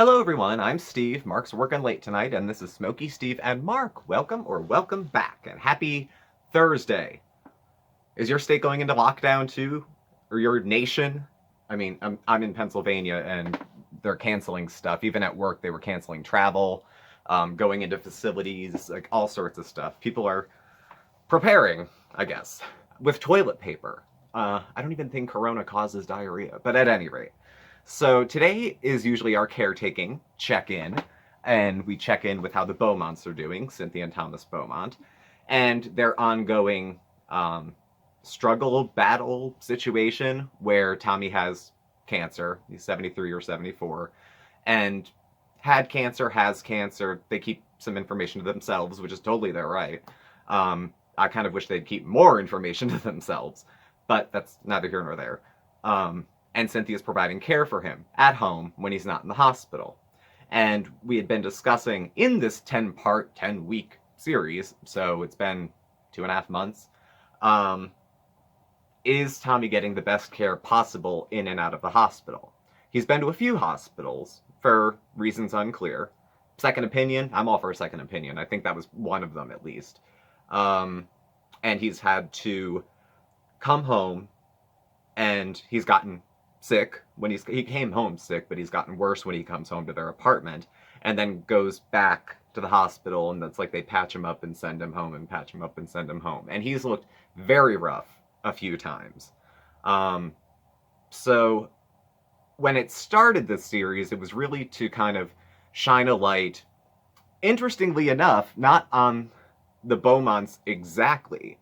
Hello everyone, I'm Steve. Mark's working late tonight, and this is Smokey, Steve, and Mark. Welcome or welcome back, and happy Thursday. Is your state going into lockdown too? Or your nation? I mean, I'm in Pennsylvania, and they're canceling stuff. Even at work, they were canceling travel, going into facilities, like all sorts of stuff. People are preparing, I guess, with toilet paper. I don't even think Corona causes diarrhea, but at any rate. So today is usually our caretaking check-in, and we check in with how the Beaumonts are doing, Cynthia and Thomas Beaumont, and their ongoing struggle, battle situation where Tommy has cancer. He's 73 or 74, and had cancer, has cancer. They keep some information to themselves, which is totally their right. I kind of wish they'd keep more information to themselves, but that's neither here nor there. And Cynthia's providing care for him at home when he's not in the hospital. And we had been discussing in this 10-part, 10-week series, so it's been 2.5 months, is Tommy getting the best care possible in and out of the hospital? He's been to a few hospitals for reasons unclear. Second opinion, I'm all for a second opinion. I think that was one of them at least. And he's had to come home, and he's gotten sick when he came home sick, but he's gotten worse when he comes home to their apartment, and then goes back to the hospital, and that's like they patch him up and send him home and patch him up and send him home. And he's looked very rough a few times. So when it started this series, it was really to kind of shine a light, interestingly enough, not on the Beaumonts exactly,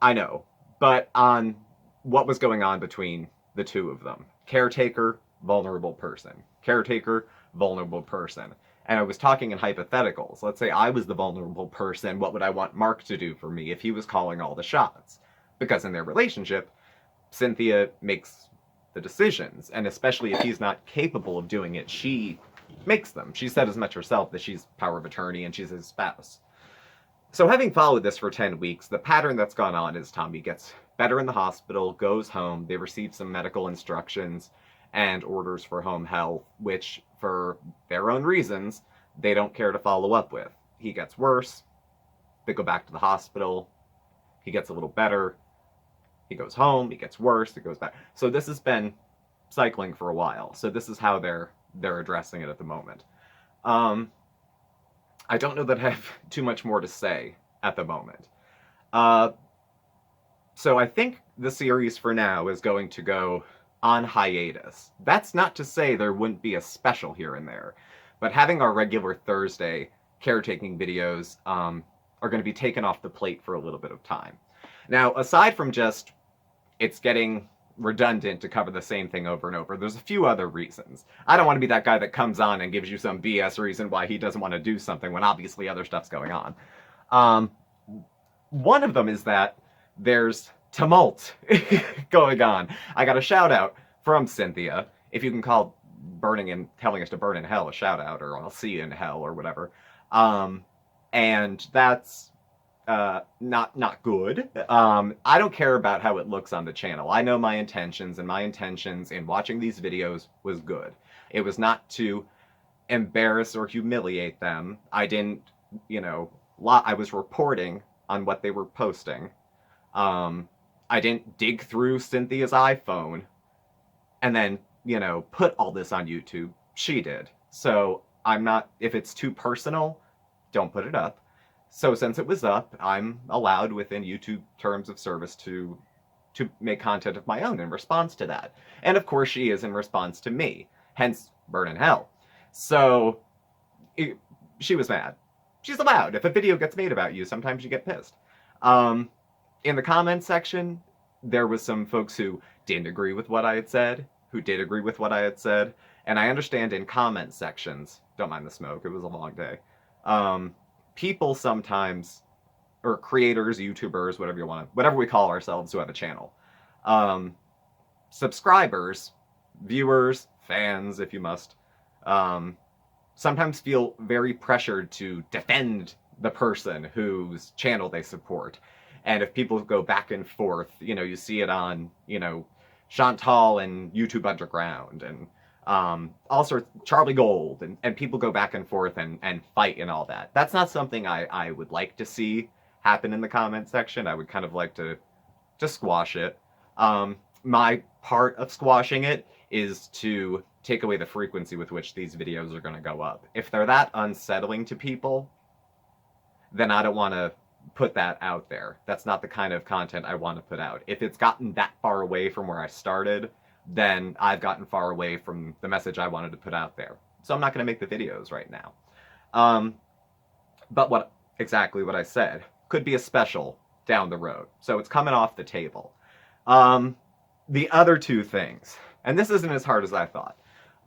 I know, but on what was going on between the two of them. Caretaker, vulnerable person. Caretaker, vulnerable person. And I was talking in hypotheticals. Let's say I was the vulnerable person. What would I want Mark to do for me if he was calling all the shots? Because in their relationship, Cynthia makes the decisions. And especially if he's not capable of doing it, she makes them. She said as much herself that she's power of attorney and she's his spouse. So having followed this for 10 weeks, the pattern that's gone on is Tommy gets better in the hospital, goes home, they receive some medical instructions and orders for home health, which, for their own reasons, they don't care to follow up with. He gets worse, they go back to the hospital, he gets a little better, he goes home, he gets worse, it goes back. So this has been cycling for a while. So this is how they're addressing it at the moment. I don't know that I have too much more to say at the moment. So I think the series for now is going to go on hiatus. That's not to say there wouldn't be a special here and there, but having our regular Thursday caretaking videos are going to be taken off the plate for a little bit of time. Now, aside from just it's getting redundant to cover the same thing over and over, there's a few other reasons. I don't want to be that guy that comes on and gives you some BS reason why he doesn't want to do something when obviously other stuff's going on. One of them is that there's tumult going on. I got a shout out from Cynthia. If you can call telling us to burn in hell a shout out, or I'll see you in hell or whatever. And that's not good. I don't care about how it looks on the channel. I know my intentions, and my intentions in watching these videos was good. It was not to embarrass or humiliate them. I didn't, I was reporting on what they were posting. I didn't dig through Cynthia's iPhone and then, put all this on YouTube. She did. So I'm not, if it's too personal, don't put it up. So since it was up, I'm allowed within YouTube terms of service to make content of my own in response to that. And of course she is in response to me, hence burn in hell. So she was mad. She's allowed. If a video gets made about you, sometimes you get pissed. In the comments section, there was some folks who didn't agree with what I had said, who did agree with what I had said. And I understand in comment sections, don't mind the smoke, it was a long day. People sometimes, or creators, YouTubers, whatever we call ourselves who have a channel, subscribers, viewers, fans, if you must, sometimes feel very pressured to defend the person whose channel they support. And if people go back and forth, you see it on, Chantal and YouTube Underground, and all sorts, Charlie Gold, and people go back and forth and fight and all that. That's not something I would like to see happen in the comment section. I would kind of like to just squash it. My part of squashing it is to take away the frequency with which these videos are going to go up. If they're that unsettling to people, then I don't want to put that out there. That's not the kind of content I want to put out. If it's gotten that far away from where I started, then I've gotten far away from the message I wanted to put out there. So I'm not going to make the videos right now. But exactly what I said could be a special down the road. So it's coming off the table. The other two things, and this isn't as hard as I thought.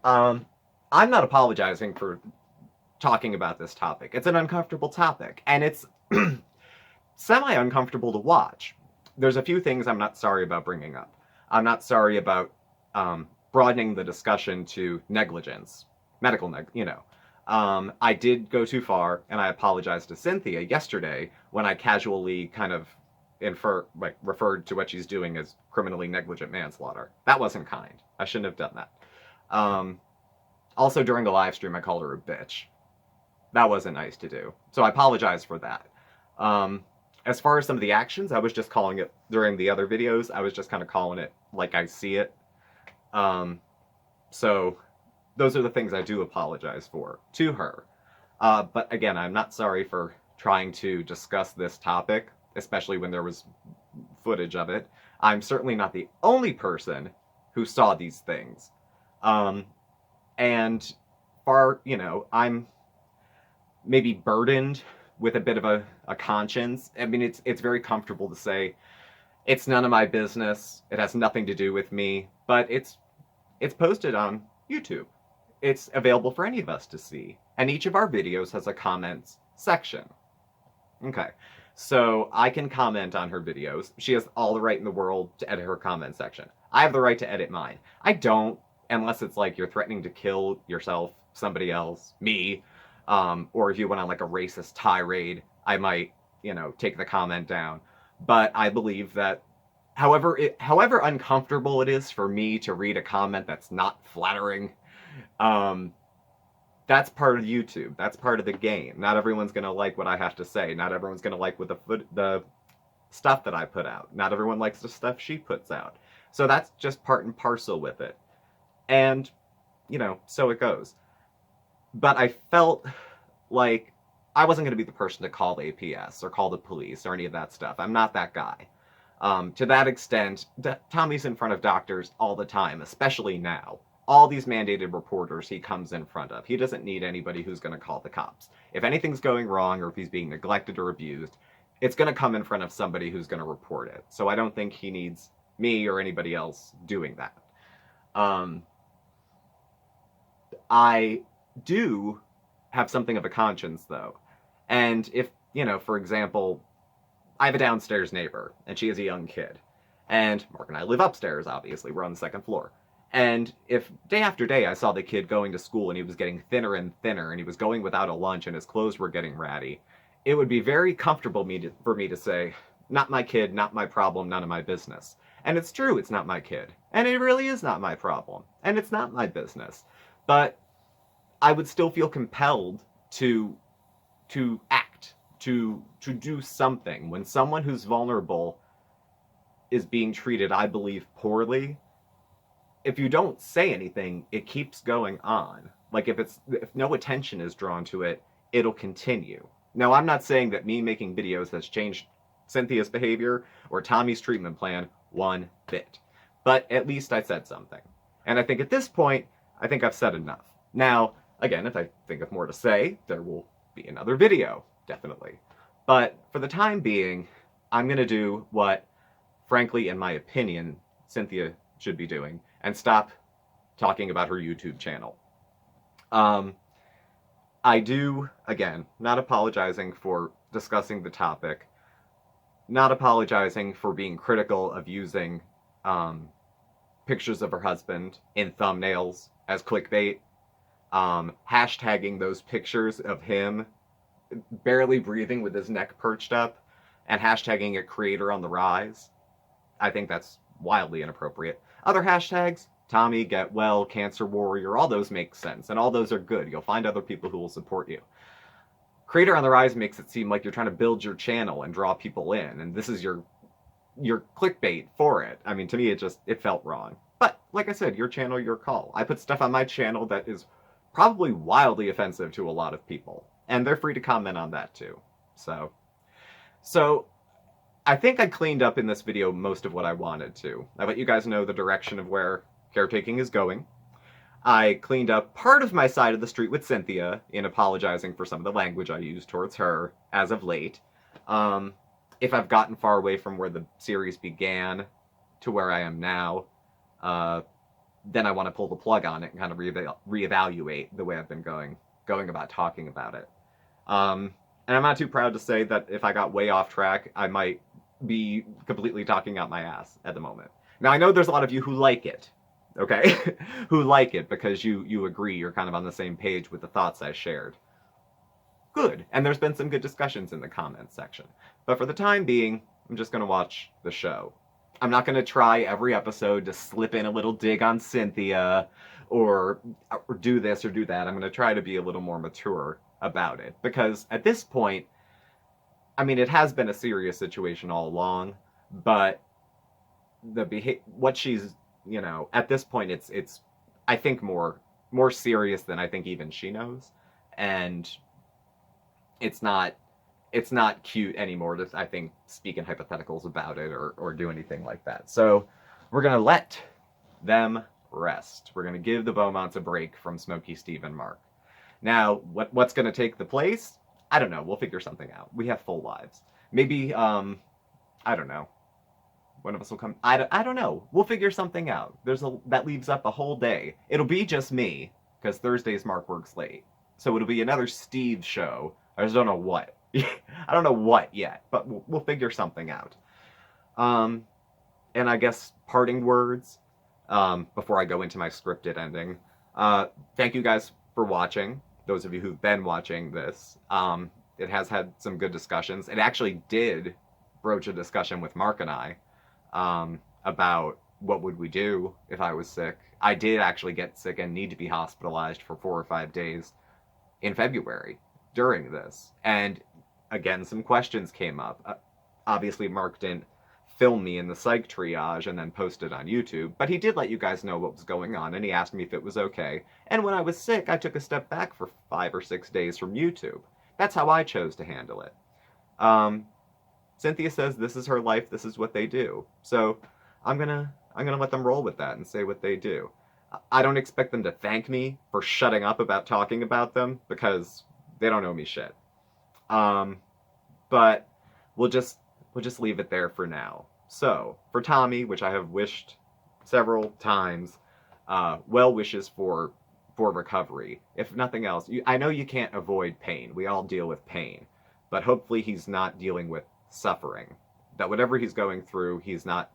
I'm not apologizing for talking about this topic. It's an uncomfortable topic, and it's semi-uncomfortable to watch. There's a few things I'm not sorry about bringing up. I'm not sorry about broadening the discussion to negligence, medical I did go too far, and I apologized to Cynthia yesterday when I casually kind of referred to what she's doing as criminally negligent manslaughter. That wasn't kind. I shouldn't have done that. Also, during the live stream, I called her a bitch. That wasn't nice to do. So I apologize for that. As far as some of the actions, I was just calling it, during the other videos, I was just kind of calling it like I see it. So those are the things I do apologize for to her. But again, I'm not sorry for trying to discuss this topic, especially when there was footage of it. I'm certainly not the only person who saw these things. And I'm maybe burdened with a bit of a conscience. I mean, it's very comfortable to say, it's none of my business, it has nothing to do with me, but it's posted on YouTube. It's available for any of us to see. And each of our videos has a comments section. Okay, so I can comment on her videos. She has all the right in the world to edit her comment section. I have the right to edit mine. I don't, unless it's like you're threatening to kill yourself, somebody else, me, or if you went on like a racist tirade, I might, take the comment down. But I believe that however uncomfortable it is for me to read a comment that's not flattering, that's part of YouTube. That's part of the game. Not everyone's going to like what I have to say. Not everyone's going to like the stuff that I put out. Not everyone likes the stuff she puts out. So that's just part and parcel with it. And, so it goes. But I felt like I wasn't going to be the person to call APS or call the police or any of that stuff. I'm not that guy. To that extent, Tommy's in front of doctors all the time, especially now. All these mandated reporters he comes in front of. He doesn't need anybody who's going to call the cops. If anything's going wrong or if he's being neglected or abused, it's going to come in front of somebody who's going to report it. So I don't think he needs me or anybody else doing that. I do have something of a conscience, though. And if, for example, I have a downstairs neighbor, and she is a young kid. And Mark and I live upstairs, obviously. We're on the second floor. And if day after day I saw the kid going to school and he was getting thinner and thinner, and he was going without a lunch and his clothes were getting ratty, it would be very comfortable for me to say, not my kid, not my problem, none of my business. And it's true, it's not my kid. And it really is not my problem. And it's not my business. But I would still feel compelled to act, to do something. When someone who's vulnerable is being treated, I believe, poorly, if you don't say anything, it keeps going on. Like if no attention is drawn to it, it'll continue. Now, I'm not saying that me making videos has changed Cynthia's behavior or Tommy's treatment plan one bit. But at least I said something. And I think at this point, I think I've said enough. Now, again, if I think of more to say, there will be another video, definitely. But for the time being, I'm going to do what, frankly, in my opinion, Cynthia should be doing, and stop talking about her YouTube channel. I do, again, not apologizing for discussing the topic, not apologizing for being critical of using pictures of her husband in thumbnails as clickbait, hashtagging those pictures of him barely breathing with his neck perched up, and hashtagging it creator on the rise. I think that's wildly inappropriate. Other hashtags, Tommy, Get Well, Cancer Warrior, all those make sense, and all those are good. You'll find other people who will support you. Creator on the Rise makes it seem like you're trying to build your channel and draw people in, and this is your clickbait for it. I mean, to me, it felt wrong. But, like I said, your channel, your call. I put stuff on my channel that is probably wildly offensive to a lot of people, and they're free to comment on that too. So I think I cleaned up in this video most of what I wanted to. I let you guys know the direction of where Caretaking is going. I cleaned up part of my side of the street with Cynthia in apologizing for some of the language I used towards her as of late. If I've gotten far away from where the series began to where I am now, then I want to pull the plug on it and kind of reevaluate the way I've been going about talking about it. And I'm not too proud to say that if I got way off track, I might be completely talking out my ass at the moment. Now, I know there's a lot of you who like it, okay? Who like it because you agree, you're kind of on the same page with the thoughts I shared. Good. And there's been some good discussions in the comments section. But for the time being, I'm just going to watch the show. I'm not going to try every episode to slip in a little dig on Cynthia or do this or do that. I'm going to try to be a little more mature about it. Because at this point, I mean, it has been a serious situation all along, but what she's, you know, at this point, it's I think more serious than I think even she knows. And it's not cute anymore to, I think, speak in hypotheticals about it or do anything like that. So we're going to let them rest. We're going to give the Beaumonts a break from Smokey, Steve, and Mark. Now, what's going to take the place? I don't know. We'll figure something out. We have full lives. Maybe, I don't know. One of us will come. I don't know. We'll figure something out. That leaves up a whole day. It'll be just me, because Thursdays Mark works late. So it'll be another Steve show. I just don't know what. I don't know what yet, but we'll figure something out. And I guess parting words, before I go into my scripted ending. Thank you guys for watching. Those of you who've been watching this. It has had some good discussions. It actually did broach a discussion with Mark and I about what would we do if I was sick. I did actually get sick and need to be hospitalized for 4 or 5 days in February during this. And again, some questions came up. Obviously, Mark didn't film me in the psych triage and then post it on YouTube, but he did let you guys know what was going on, and he asked me if it was okay. And when I was sick, I took a step back for 5 or 6 days from YouTube. That's how I chose to handle it. Cynthia says this is her life, this is what they do. So I'm gonna let them roll with that and say what they do. I don't expect them to thank me for shutting up about talking about them, because they don't owe me shit. But we'll just leave it there for now. So, for Tommy, which I have wished several times, well wishes for recovery. If nothing else, I know you can't avoid pain. We all deal with pain. But hopefully he's not dealing with suffering. That whatever he's going through, he's not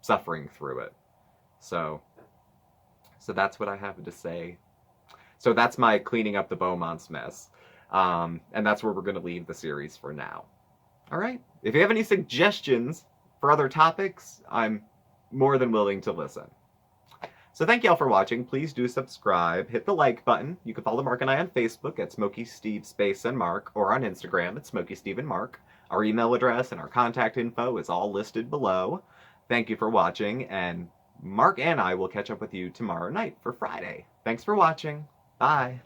suffering through it. So that's what I have to say. So that's my cleaning up the Beaumonts mess. And that's where we're going to leave the series for now. All right. If you have any suggestions for other topics, I'm more than willing to listen. So thank y'all for watching. Please do subscribe. Hit the like button. You can follow Mark and I on Facebook at SmokeySteveAndMarc or on Instagram at SmokeySteveAndMarc. Our email address and our contact info is all listed below. Thank you for watching, and Mark and I will catch up with you tomorrow night for Friday. Thanks for watching. Bye.